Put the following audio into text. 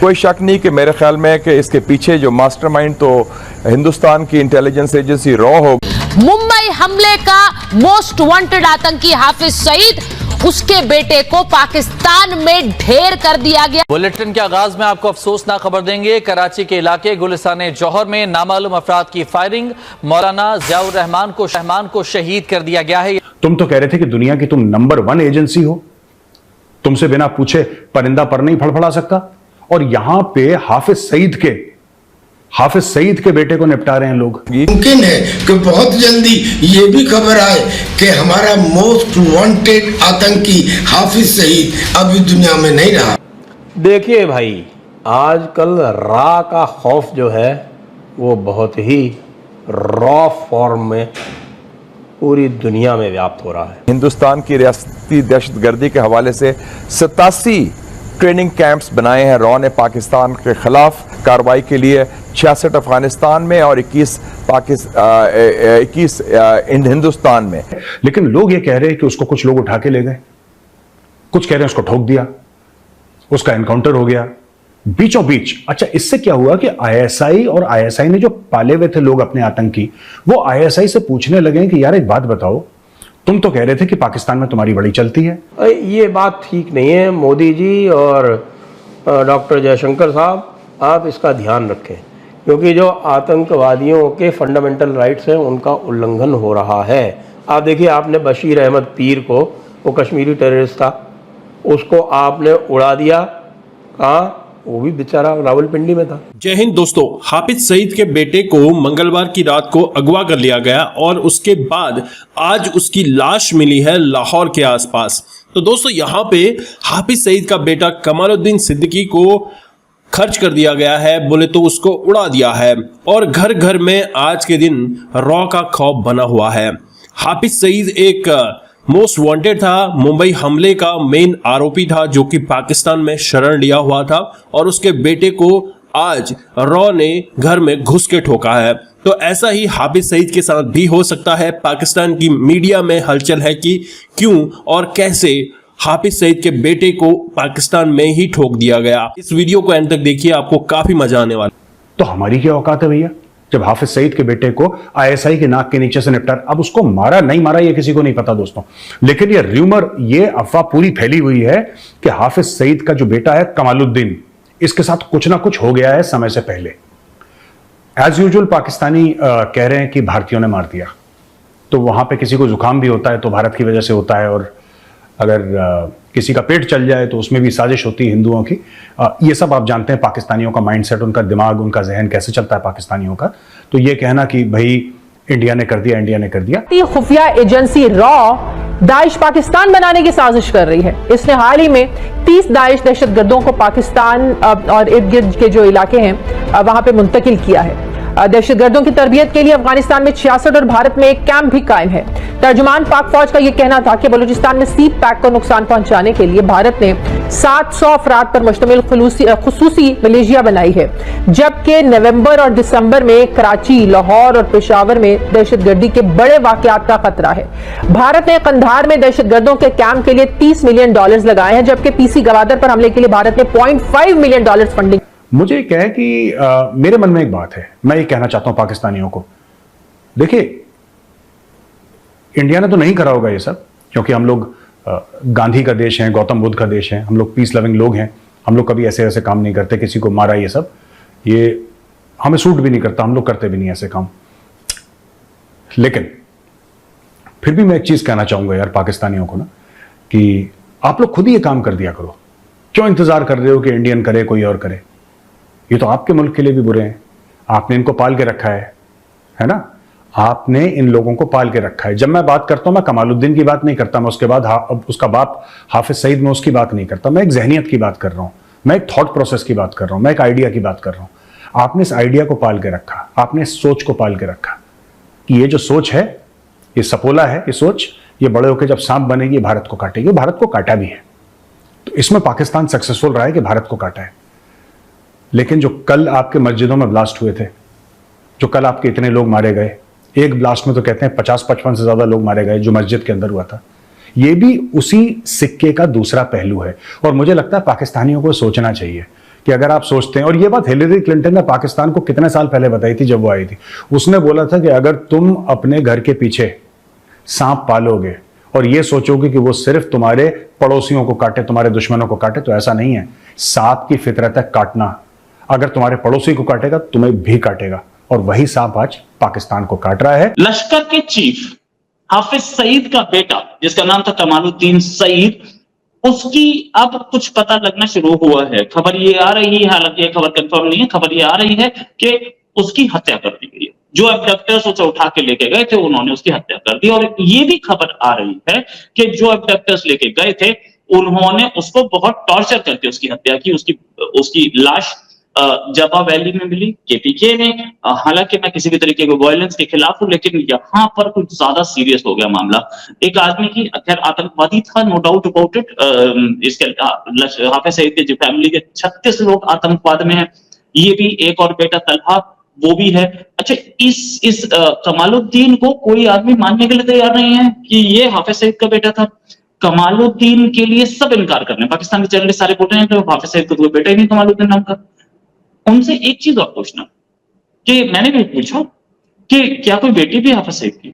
कोई शक नहीं कि मेरे ख्याल में कि इसके पीछे जो मास्टरमाइंड तो हिंदुस्तान की इंटेलिजेंस एजेंसी रॉ हो। मुंबई हमले का मोस्ट वांटेड आतंकी हाफिज सईद, उसके बेटे को पाकिस्तान में ढेर कर दिया गया। बुलेटिन के आगाज में आपको अफसोसनाक खबर देंगे। कराची के इलाके गुलिस्तान जौहर में नामालूम अफराद की फायरिंग, मौलाना जियाउर रहमान को शहीद कर दिया गया है। तुम तो कह रहे थे कि दुनिया की तुम नंबर 1 एजेंसी हो, तुमसे बिना पूछे परिंदा पर नहीं फड़फड़ा सकता, और यहां पे हाफिज सईद के बेटे को निपटा रहे हैं लोग। मुमकिन है कि बहुत जल्दी ये भी खबर आए कि हमारा मोस्ट वांटेड आतंकी हाफिज सईद अभी दुनिया में नहीं रहा। देखिए भाई, आजकल रा का खौफ जो है वो बहुत ही रॉ फॉर्म में पूरी दुनिया में व्याप्त हो रहा है। हिंदुस्तान की रियासती दहशतगर्दी के हवाले से 87 ट्रेनिंग कैंप्स बनाए हैं रॉ ने पाकिस्तान के खिलाफ कार्रवाई के लिए, 66 अफगानिस्तान में और 21 हिंदुस्तान में। लेकिन लोग ये कह रहे हैं कि उसको कुछ लोग उठा के ले गए, कुछ कह रहे हैं उसको ठोक दिया, उसका एनकाउंटर हो गया बीचों बीच। अच्छा, इससे क्या हुआ कि आईएसआई और आईएसआई ने जो पाले हुए थे लोग अपने आतंकी, वो आईएसआई से पूछने लगे कि यार एक बात बताओ, तुम तो कह रहे थे कि पाकिस्तान में तुम्हारी बड़ी चलती है। ये बात ठीक नहीं है। मोदी जी और डॉक्टर जयशंकर साहब, आप इसका ध्यान रखें, क्योंकि जो आतंकवादियों के फंडामेंटल राइट्स हैं उनका उल्लंघन हो रहा है। आप देखिए, आपने बशीर अहमद पीर को, वो कश्मीरी टेररिस्ट था, उसको आपने उड़ा दिया। कहाँ? वो भी बेचारा रावलपिंडी में था। जय हिंद दोस्तों, हाफिज सईद के बेटे को मंगलवार की रात को अगवा कर लिया गया और उसके बाद आज उसकी लाश मिली है लाहौर के आसपास। तो दोस्तों, यहाँ पे हाफिज सईद का बेटा कमालुद्दीन सिद्दीकी को खर्च कर दिया गया है, बोले तो उसको उड़ा दिया है, और घर घर में आज के दिन रॉ का खौफ बना हुआ है। हाफिज सईद एक मोस्ट वांटेड था, मुंबई हमले का मेन आरोपी था, जो कि पाकिस्तान में शरण लिया हुआ था, और उसके बेटे को आज रॉ ने घर में घुस के ठोका है। तो ऐसा ही हाफिज सईद के साथ भी हो सकता है। पाकिस्तान की मीडिया में हलचल है कि क्यों और कैसे हाफिज सईद के बेटे को पाकिस्तान में ही ठोक दिया गया। इस वीडियो को एंड तक देखिए, आपको काफी मजा आने वाला। तो हमारी क्या औकात है भैया, जब हाफिज सईद के बेटे को आईएसआई के नाक के नीचे से निपटा। अब उसको मारा नहीं मारा ये किसी को नहीं पता दोस्तों, लेकिन ये र्यूमर, ये अफवाह पूरी फैली हुई है कि हाफिज सईद का जो बेटा है कमालुद्दीन, इसके साथ कुछ ना कुछ हो गया है समय से पहले। एज यूजुअल पाकिस्तानी कह रहे हैं कि भारतीयों ने मार दिया। तो वहां पे किसी को जुकाम भी होता है तो भारत की वजह से होता है, और अगर किसी का पेट चल जाए तो उसमें भी साजिश होती है हिंदुओं की। ये सब आप जानते हैं पाकिस्तानियों का माइंडसेट, उनका दिमाग, उनका जहन कैसे चलता है पाकिस्तानियों का। तो ये कहना कि भाई इंडिया ने कर दिया, इंडिया ने कर दिया। खुफिया एजेंसी रॉ दाइश पाकिस्तान बनाने की साजिश कर रही है। इसने हाल ही में 30 दाइश दहशतगर्दों को पाकिस्तान और इर्द गिर्द के जो इलाके हैं वहां पे मुंतकिल किया है। दहशतगर्दों की तरबियत के लिए अफगानिस्तान में 66 और भारत में एक कैंप भी कायम है। तर्जुमान पाक फौज का यह कहना था कि बलूचिस्तान में सीप पैक को नुकसान पहुंचाने के लिए भारत ने 700 अफराद पर मुश्तमिल खुसूसी मलेशिया बनाई है, जबकि नवंबर और दिसंबर में कराची, लाहौर और पेशावर में दहशतगर्दी के बड़े वाकयात का खतरा है। भारत ने कंधार में दहशतगर्दों के कैंप के लिए $30 मिलियन लगाए हैं, जबकि पीसी गवादर पर हमले के लिए भारत ने $0.5 मिलियन फंडिंग। मुझे क्या है कि मेरे मन में एक बात है, मैं ये कहना चाहता हूं पाकिस्तानियों को, देखिए इंडिया ने तो नहीं करा होगा ये सब, क्योंकि हम लोग गांधी का देश है, गौतम बुद्ध का देश है, हम लोग पीस लविंग लोग हैं, हम लोग कभी ऐसे ऐसे काम नहीं करते, किसी को मारा ये सब, ये हमें सूट भी नहीं करता, हम लोग करते भी नहीं ऐसे काम। लेकिन फिर भी मैं एक चीज कहना चाहूंगा यार पाकिस्तानियों को ना, कि आप लोग खुद ही ये काम कर दिया करो। क्यों इंतजार कर रहे हो कि इंडियन करे, कोई और करे? ये तो आपके मुल्क के लिए भी बुरे हैं, आपने इनको पाल के रखा है ना, आपने इन लोगों को पाल के रखा है। जब मैं बात करता हूं, मैं कमालुद्दीन की बात नहीं करता, मैं उसके बाद उसका बाप हाफिज सईद, में उसकी बात नहीं करता, मैं एक जहनियत की बात कर रहा हूं, मैं एक थॉट प्रोसेस की बात कर रहा हूं, मैं एक आइडिया की बात कर रहा हूं। आपने इस आइडिया को पाल के रखा, आपने इस सोच को पाल के रखा कि ये जो सोच है, ये सपोला है, ये सोच, ये बड़े होकर जब सांप बनेगी भारत को काटेगी। भारत को काटा भी है, तो इसमें पाकिस्तान सक्सेसफुल रहा है कि भारत को काटा है। लेकिन जो कल आपके मस्जिदों में ब्लास्ट हुए थे, जो कल आपके इतने लोग मारे गए, एक ब्लास्ट में तो कहते हैं 50-55 से ज्यादा लोग मारे गए जो मस्जिद के अंदर हुआ था, ये भी उसी सिक्के का दूसरा पहलू है। और मुझे लगता है पाकिस्तानियों को सोचना चाहिए कि अगर आप सोचते हैं, और ये बात हिलेरी क्लिंटन ने पाकिस्तान को कितने साल पहले बताई थी जब वो आई थी, उसने बोला था कि अगर तुम अपने घर के पीछे सांप पालोगे और ये सोचोगे कि वो सिर्फ तुम्हारे पड़ोसियों को काटे, तुम्हारे दुश्मनों को काटे, तो ऐसा नहीं है। सांप की फितरत है काटना। अगर तुम्हारे पड़ोसी को काटेगा तुम्हें भी काटेगा, और वही सांप आज पाकिस्तान को काट रहा है। लश्कर के चीफ हाफिज सईद का बेटा, जिसका नाम था कमालुद्दीन सईद, उसकी अब कुछ पता लगना शुरू हुआ है। खबर ये आ रही है, हालांकि ये खबर कंफर्म नहीं है, खबर ये आ रही है कि उसकी हत्या कर दी गई है। जो एबडक्टर्स उसे उठा के लेके गए थे उन्होंने उसकी हत्या कर दी। और ये भी खबर आ रही है कि जो एबडक्टर्स लेके गए थे उन्होंने उसको बहुत टॉर्चर करके उसकी हत्या की। उसकी लाश जबा वैली में मिली, केपीके में। हालांकि मैं किसी भी तरीके के वायलेंस के खिलाफ हूं, लेकिन यहाँ पर कुछ ज्यादा सीरियस हो गया मामला। एक आदमी की, खैर आतंकवादी था, नो डाउट अबाउट इट। इसके हाफिज सईद के जो फैमिली के 36 लोग आतंकवाद में हैं, ये भी, एक और बेटा तलहा वो भी है। अच्छा, इस कमालुद्दीन को कोई आदमी मानने के लिए तैयार नहीं है कि ये हाफिज सईद का बेटा था। कमालुद्दीन के लिए सब इनकार कर रहे हैं। पाकिस्तान के चैनल सारे बोल रहे हैं कि हाफिज सईद का कोई बेटा ही नहीं कमालुद्दीन नाम का। उनसे एक चीज और पूछना कि मैंने भी पूछा कि क्या कोई बेटी भी हाफिज सईद की?